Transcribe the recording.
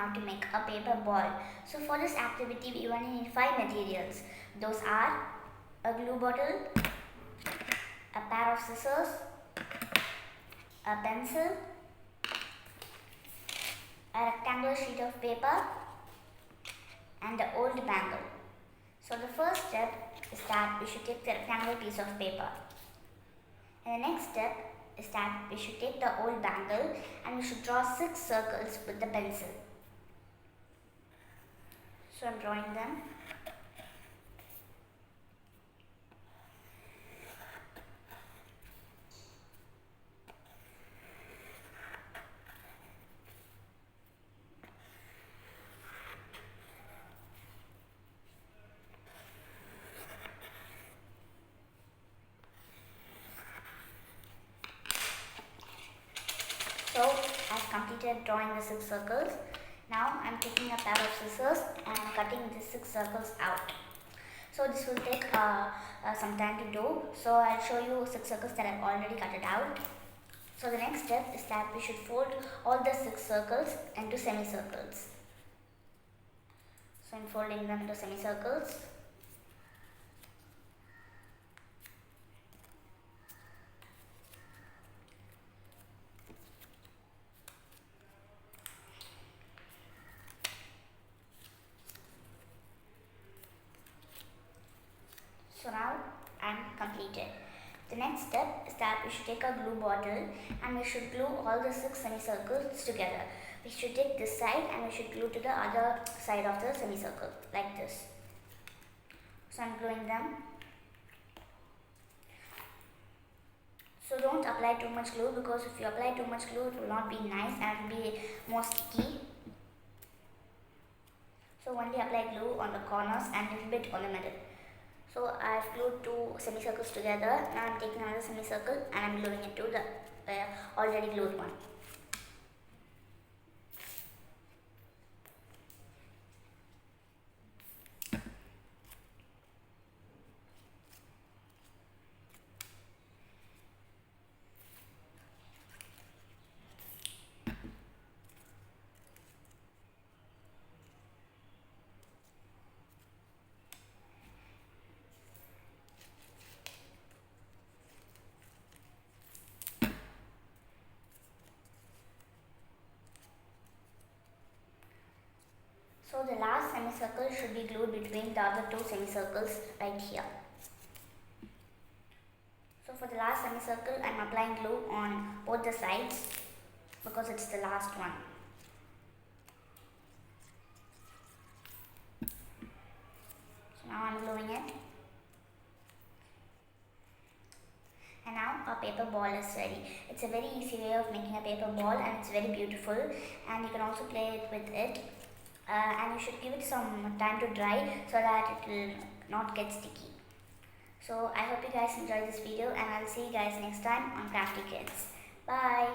how to make a paper ball. So for this activity we only need 5 materials. Those are a glue bottle, a pair of scissors, a pencil, a rectangular sheet of paper and the old bangle. So the first step is that we should take the rectangular piece of paper. And the next step is that we should take the old bangle and we should draw 6 circles with the pencil. So I'm drawing them. So I've completed drawing the 6 circles. Now I'm taking a pair of scissors and cutting the 6 circles out. So this will take some time to do. So I'll show you 6 circles that I've already cut it out. So the next step is that we should fold all the 6 circles into semicircles. So I'm folding them into semicircles. So now I'm completed. The next step is that we should take a glue bottle and we should glue all the 6 semicircles together. We should take this side and we should glue to the other side of the semicircle like this. So I'm gluing them. So don't apply too much glue, because if you apply too much glue it will not be nice and it will be more sticky. So only apply glue on the corners and a little bit on the middle. So I've glued 2 semicircles together. Now I'm taking another semicircle and I'm gluing it to the already glued one. So the last semicircle should be glued between the other 2 semicircles right here. So for the last semicircle I am applying glue on both the sides because it's the last one. So now I am gluing it. And now our paper ball is ready. It's a very easy way of making a paper ball and it's very beautiful, and you can also play it with it. And you should give it some time to dry so that it will not get sticky. So I hope you guys enjoyed this video, and I'll see you guys next time on Crafty Kids. Bye.